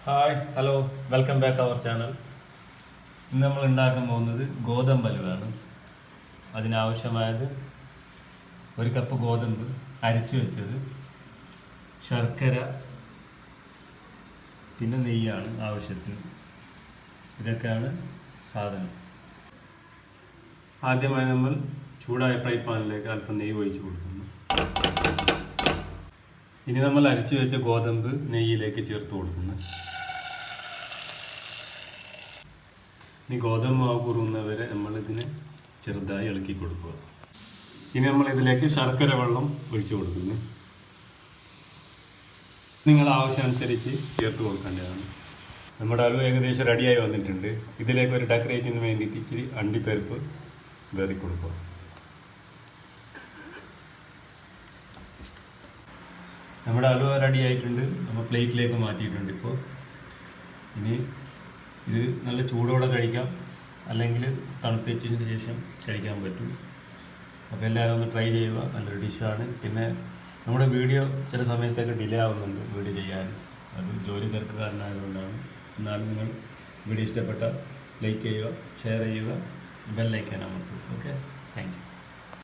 Hi hello welcome back our channel. ഇന്ന് നമ്മൾ ഉണ്ടാക്കാൻ പോകുന്നത് ഗോതമ്പ് ഹലുവയാണ്. അതിനാവശ്യമായത് ഒരു കപ്പ് ഗോതമ്പ് അരച്ചു വെച്ചത്, ശർക്കര, പിന്നെ നെയ്യാണ് ആവശ്യത്തിന്. ഇതൊക്കെയാണ് സാധനം. ആദ്യമായി നമ്മൾ ചൂടായ ഫ്രൈ പാനിലേക്ക് അല്പം നെയ്യ് ഒഴിച്ചു കൊടുക്കുന്നു. ഇനി നമ്മൾ അരച്ചു വെച്ച ഗോതമ്പ് നെയ്യിലേക്ക് ചേർത്ത് കൊടുക്കുന്നു. ഇനി ഗോതമ്പ് മാവ് കുറുകുന്നവരെ നമ്മളിതിനെ ചെറുതായി ഇളക്കി കൊടുക്കുക. ഇനി നമ്മൾ ഇതിലേക്ക് ശർക്കര വെള്ളം ഒഴിച്ചു കൊടുക്കുന്നു. നിങ്ങൾ ആവശ്യമനുസരിച്ച് ചേർത്ത് കൊടുക്കേണ്ടതാണ്. നമ്മുടെ ഹലുവ ഏകദേശം റെഡിയായി വന്നിട്ടുണ്ട്. ഇതിലേക്ക് ഒരു ഡെക്കറേറ്റിന് വേണ്ടിയിട്ട് ഇച്ചിരി അണ്ടിപ്പരിപ്പ് വേറി കൊടുക്കുക. നമ്മുടെ ഹലുവ റെഡി ആയിട്ടുണ്ട്. നമ്മൾ പ്ലേറ്റിലേക്ക് മാറ്റിയിട്ടുണ്ട്. ഇപ്പോൾ ഇനി ഇത് നല്ല ചൂടോടെ കഴിക്കാം, അല്ലെങ്കിൽ തണുപ്പിച്ചതിന് ശേഷം കഴിക്കാൻ പറ്റും. അപ്പോൾ എല്ലാവരും ഒന്ന് ട്രൈ ചെയ്യുക. നല്ലൊരു ഡിഷാണ്. പിന്നെ നമ്മുടെ വീഡിയോ ചില സമയത്തൊക്കെ ഡിലേ ആവുന്നുണ്ട് വീഡിയോ ചെയ്യാൻ. അത് ജോലി തിരക്ക് കാരണമായതുകൊണ്ടാണ്. എന്നാലും നിങ്ങൾ വീഡിയോ ഇഷ്ടപ്പെട്ട ലൈക്ക് ചെയ്യുക, ഷെയർ ചെയ്യുക, ബെൽ ഐക്കൺ അമർത്തുക. Okay, thank you.